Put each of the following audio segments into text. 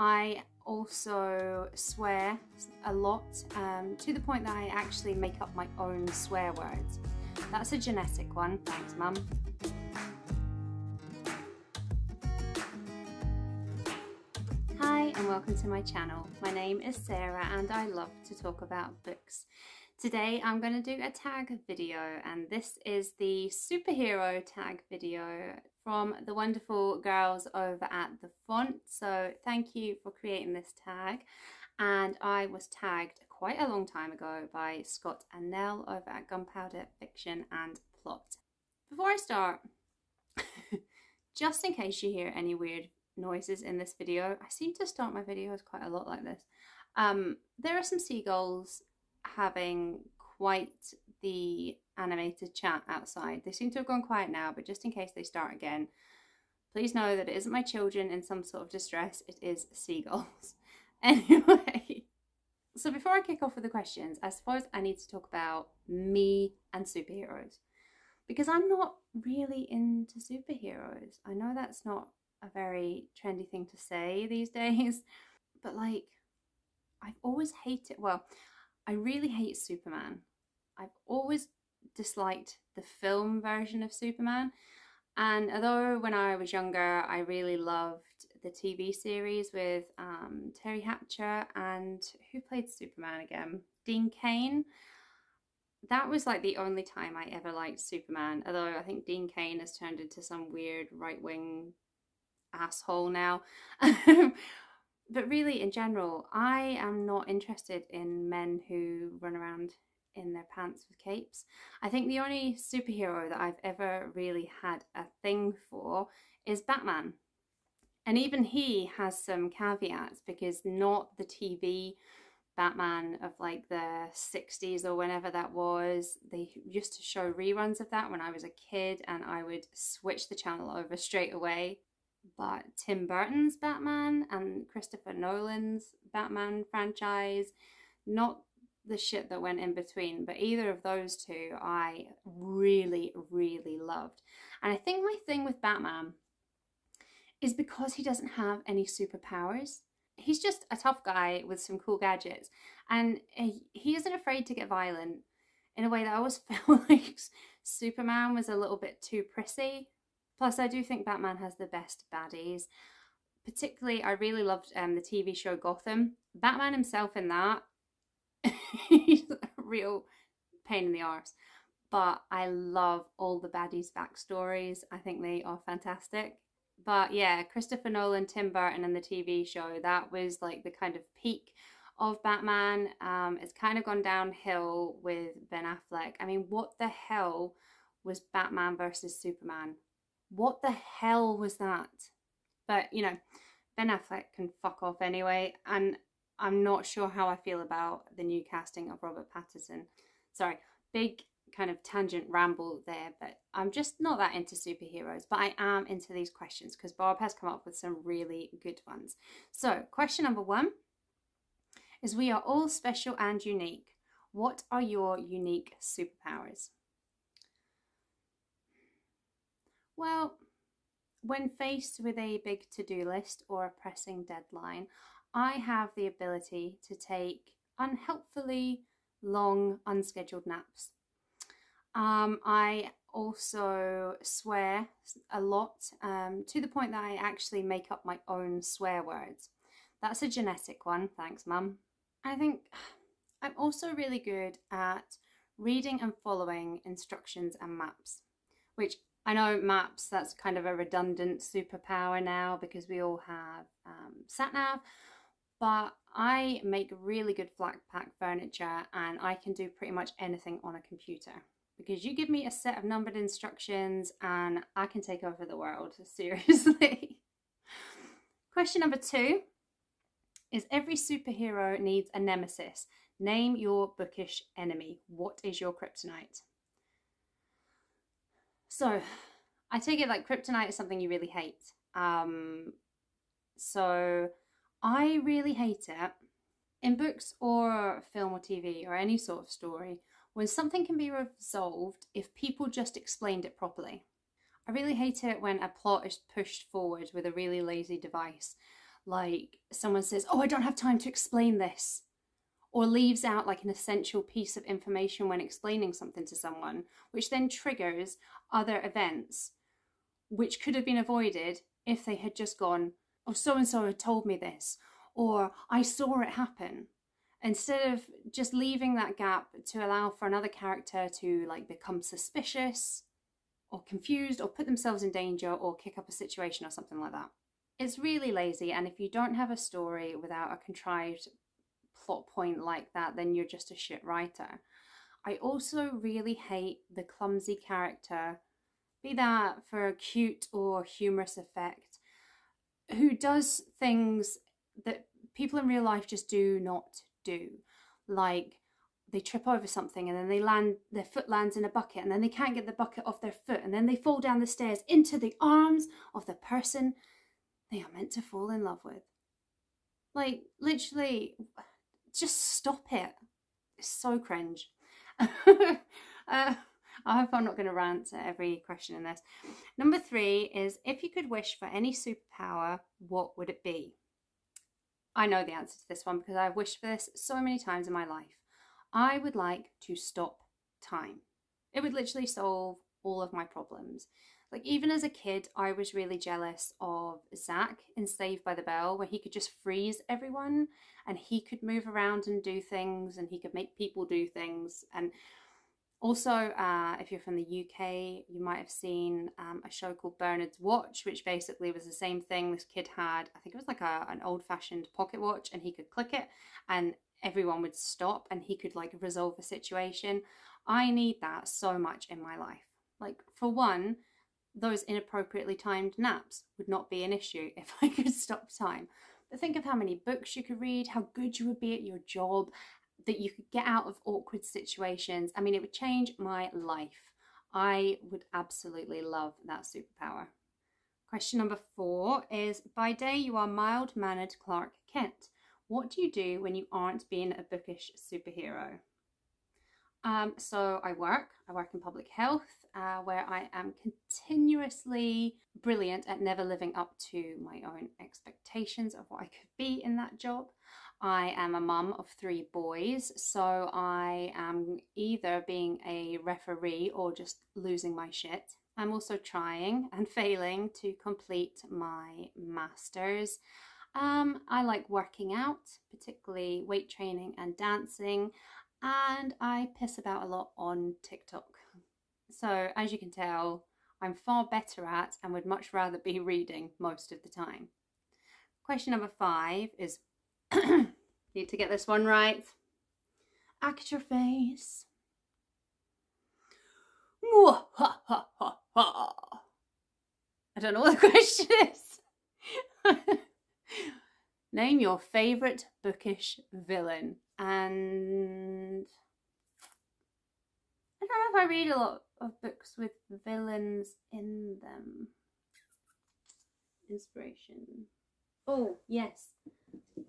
I also swear a lot, to the point that I actually make up my own swear words. That's a genetic one, thanks Mum. Hi and welcome to my channel. My name is Sarah and I love to talk about books. Today I'm going to do a tag video, and this is the superhero tag video from the wonderful girls over at The Font. So thank you for creating this tag, and I was tagged quite a long time ago by Scott and Nelle over at Gunpowder Fiction and Plot. Before I start, just in case you hear any weird noises in this video, I seem to start my videos quite a lot like this. There are some seagulls having quite the animated chat outside. They seem to have gone quiet now, but just in case they start again, please know that it isn't my children in some sort of distress, it is seagulls. Anyway, so before I kick off with the questions, I suppose I need to talk about me and superheroes, because I'm not really into superheroes. I know that's not a very trendy thing to say these days, but like, I've always hated, well, I really hate Superman. I've always disliked the film version of Superman, and although when I was younger I really loved the TV series with Terry Hatcher and who played Superman again? Dean Cain. That was like the only time I ever liked Superman, although I think Dean Cain has turned into some weird right-wing asshole now. But really, in general, I am not interested in men who run around in their pants with capes. I think the only superhero that I've ever really had a thing for is Batman. And even he has some caveats, because not the TV Batman of like the 60s or whenever that was. They used to show reruns of that when I was a kid, and I would switch the channel over straight away. But Tim Burton's Batman and Christopher Nolan's Batman franchise, not the shit that went in between, but either of those two I really, really loved. And I think my thing with Batman is because he doesn't have any superpowers. He's just a tough guy with some cool gadgets, and he isn't afraid to get violent in a way that I always felt like Superman was a little bit too prissy. Plus, I do think Batman has the best baddies. Particularly, I really loved the TV show Gotham. Batman himself in that, he's a real pain in the arse. But I love all the baddies' backstories. I think they are fantastic. But yeah, Christopher Nolan, Tim Burton and the TV show, that was like the kind of peak of Batman. It's kind of gone downhill with Ben Affleck. I mean, what the hell was Batman versus Superman? What the hell was that? But, you know, Ben Affleck can fuck off anyway. And I'm not sure how I feel about the new casting of Robert Pattinson. Sorry, big kind of tangent ramble there. But I'm just not that into superheroes. But I am into these questions because Barb has come up with some really good ones. So, question number 1 is: we are all special and unique. What are your unique superpowers? Well, when faced with a big to-do list or a pressing deadline, I have the ability to take unhelpfully long, unscheduled naps. I also swear a lot, to the point that I actually make up my own swear words. That's a genetic one, thanks Mum. I think I'm also really good at reading and following instructions and maps, which I know maps, that's kind of a redundant superpower now because we all have sat-nav, but I make really good flat pack furniture and I can do pretty much anything on a computer, because you give me a set of numbered instructions and I can take over the world, seriously. Question number 2 is: every superhero needs a nemesis. Name your bookish enemy. What is your kryptonite? So, I take it like kryptonite is something you really hate. So, I really hate it in books or film or TV or any sort of story when something can be resolved if people just explained it properly. I really hate it when a plot is pushed forward with a really lazy device. Like someone says, oh, I don't have time to explain this, or leaves out like an essential piece of information when explaining something to someone, which then triggers other events which could have been avoided if they had just gone, oh, so-and-so had told me this, or I saw it happen. Instead of just leaving that gap to allow for another character to like become suspicious or confused or put themselves in danger or kick up a situation or something like that. It's really lazy, and if you don't have a story without a contrived plot point like that, then you're just a shit writer. I also really hate the clumsy character, be that for a cute or humorous effect, who does things that people in real life just do not do. Like they trip over something and then their foot lands in a bucket and then they can't get the bucket off their foot and then they fall down the stairs into the arms of the person they are meant to fall in love with. Like literally, just stop it. It's so cringe. I hope I'm not going to rant at every question in this. Number 3 is, if you could wish for any superpower, what would it be? I know the answer to this one because I've wished for this so many times in my life. I would like to stop time. It would literally solve all of my problems. Like even as a kid, I was really jealous of Zach in Saved by the Bell, where he could just freeze everyone and he could move around and do things and he could make people do things. And also, if you're from the UK, you might have seen a show called Bernard's Watch, which basically was the same thing. This kid had, I think it was like an old-fashioned pocket watch, and he could click it and everyone would stop and he could like resolve a situation. I need that so much in my life. Like for one, those inappropriately timed naps would not be an issue if I could stop time. But think of how many books you could read, how good you would be at your job, that you could get out of awkward situations. I mean, it would change my life. I would absolutely love that superpower. Question number 4 is, by day you are mild-mannered Clark Kent. What do you do when you aren't being a bookish superhero? So I work in public health, where I am continuously brilliant at never living up to my own expectations of what I could be in that job. I am a mum of 3 boys, so I am either being a referee or just losing my shit. I'm also trying and failing to complete my masters. I like working out, particularly weight training and dancing, and I piss about a lot on TikTok. So as you can tell, I'm far better at and would much rather be reading most of the time. Question number 5 is, need to get this one right. Act your face. Mwah, ha, ha, ha, ha. I don't know what the question is. Name your favourite bookish villain. And I don't know if I read a lot of books with villains in them. Inspiration. Oh, yes.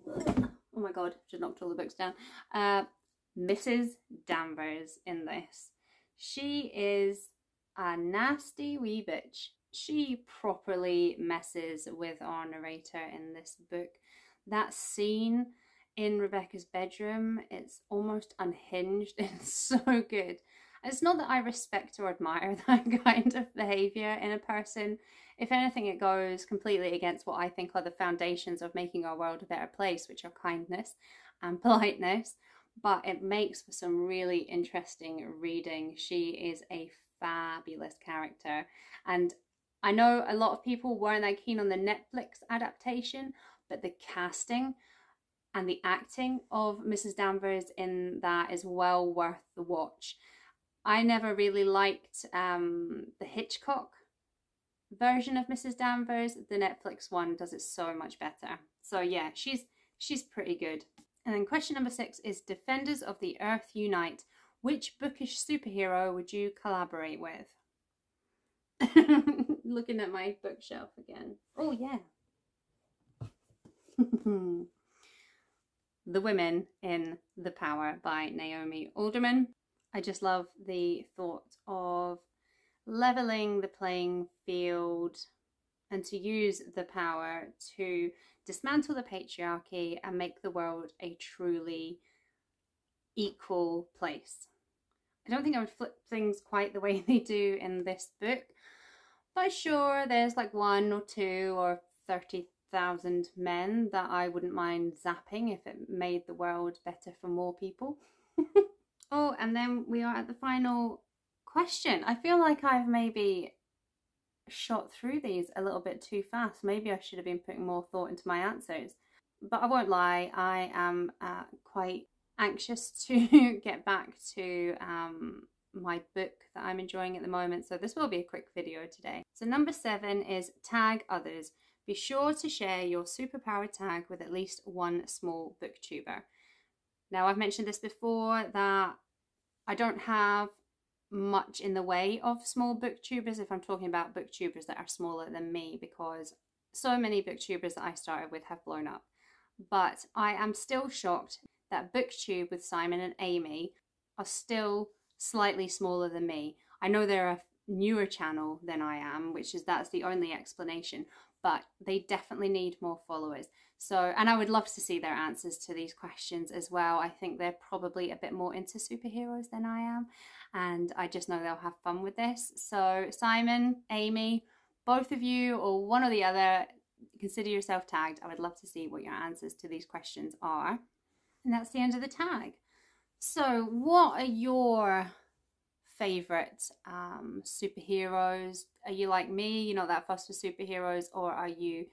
Oh my god, just knocked all the books down. Mrs. Danvers in this. She is a nasty wee bitch. She properly messes with our narrator in this book. That scene in Rebecca's bedroom, it's almost unhinged. It's so good. It's not that I respect or admire that kind of behaviour in a person. If anything, it goes completely against what I think are the foundations of making our world a better place, which are kindness and politeness. But it makes for some really interesting reading. She is a fabulous character. And I know a lot of people weren't that keen on the Netflix adaptation, but the casting and the acting of Mrs. Danvers in that is well worth the watch. I never really liked the Hitchcock version of Mrs. Danvers. The Netflix one does it so much better. So yeah, she's pretty good. And then question number 6 is, Defenders of the Earth Unite. Which bookish superhero would you collaborate with? Looking at my bookshelf again. Oh yeah. The Women in the Power by Naomi Alderman. I just love the thought of leveling the playing field and to use the power to dismantle the patriarchy and make the world a truly equal place. I don't think I would flip things quite the way they do in this book, but sure, there's like 1 or 2 or 30,000 men that I wouldn't mind zapping if it made the world better for more people. Oh, and then we are at the final question. I feel like I've maybe shot through these a little bit too fast. Maybe I should have been putting more thought into my answers. But I won't lie, I am quite anxious to get back to my book that I'm enjoying at the moment. So this will be a quick video today. So number 7 is tag others. Be sure to share your superpower tag with at least one small booktuber. Now, I've mentioned this before that I don't have much in the way of small booktubers if I'm talking about booktubers that are smaller than me, because so many booktubers that I started with have blown up. But I am still shocked that Booktube with Simon and Amy are still slightly smaller than me. I know they're a newer channel than I am, that's the only explanation, but they definitely need more followers. So, and I would love to see their answers to these questions as well. I think they're probably a bit more into superheroes than I am, and I just know they'll have fun with this. So Simon, Amy, both of you or one or the other, consider yourself tagged. I would love to see what your answers to these questions are. And that's the end of the tag. So what are your favorite superheroes? Are you like me, you're not that fussed with superheroes, or are you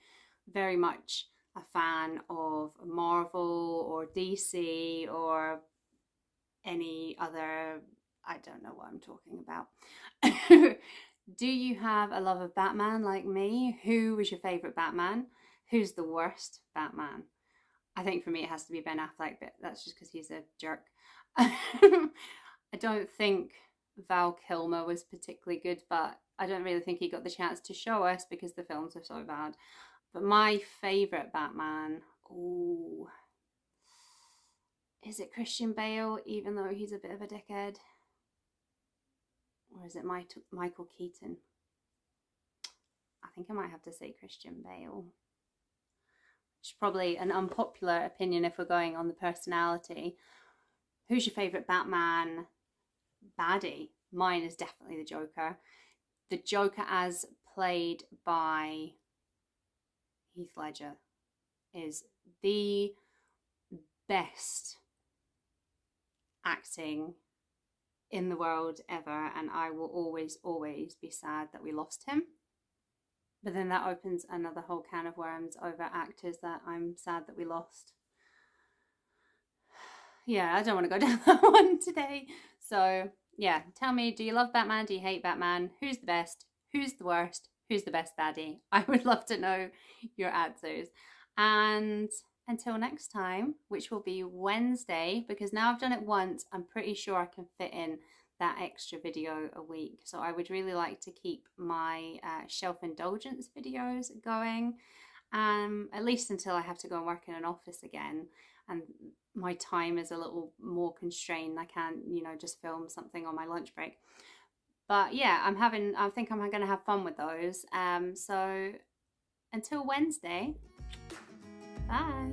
very much a fan of Marvel or DC or any other? I don't know what I'm talking about. Do you have a love of Batman like me? Who was your favorite Batman? Who's the worst Batman? I think for me it has to be Ben Affleck, but that's just because he's a jerk. I don't think Val Kilmer was particularly good, but I don't really think he got the chance to show us because the films are so bad. But my favourite Batman, ooh, is it Christian Bale, even though he's a bit of a dickhead? Or is it Michael Keaton? I think I might have to say Christian Bale. Which is probably an unpopular opinion if we're going on the personality. Who's your favourite Batman baddie? Mine is definitely the Joker. The Joker as played by Heath Ledger is the best acting in the world ever, and I will always be sad that we lost him. But then that opens another whole can of worms over actors that I'm sad that we lost. Yeah, I don't want to go down that one today. So yeah, tell me, do you love Batman? Do you hate Batman? Who's the best? Who's the worst? Who's the best baddie? I would love to know your answers. And until next time, which will be Wednesday, because now I've done it once, I'm pretty sure I can fit in that extra video a week. So I would really like to keep my shelf indulgence videos going, at least until I have to go and work in an office again and my time is a little more constrained. I can't, just film something on my lunch break. But yeah, I think I'm going to have fun with those. So until Wednesday, bye.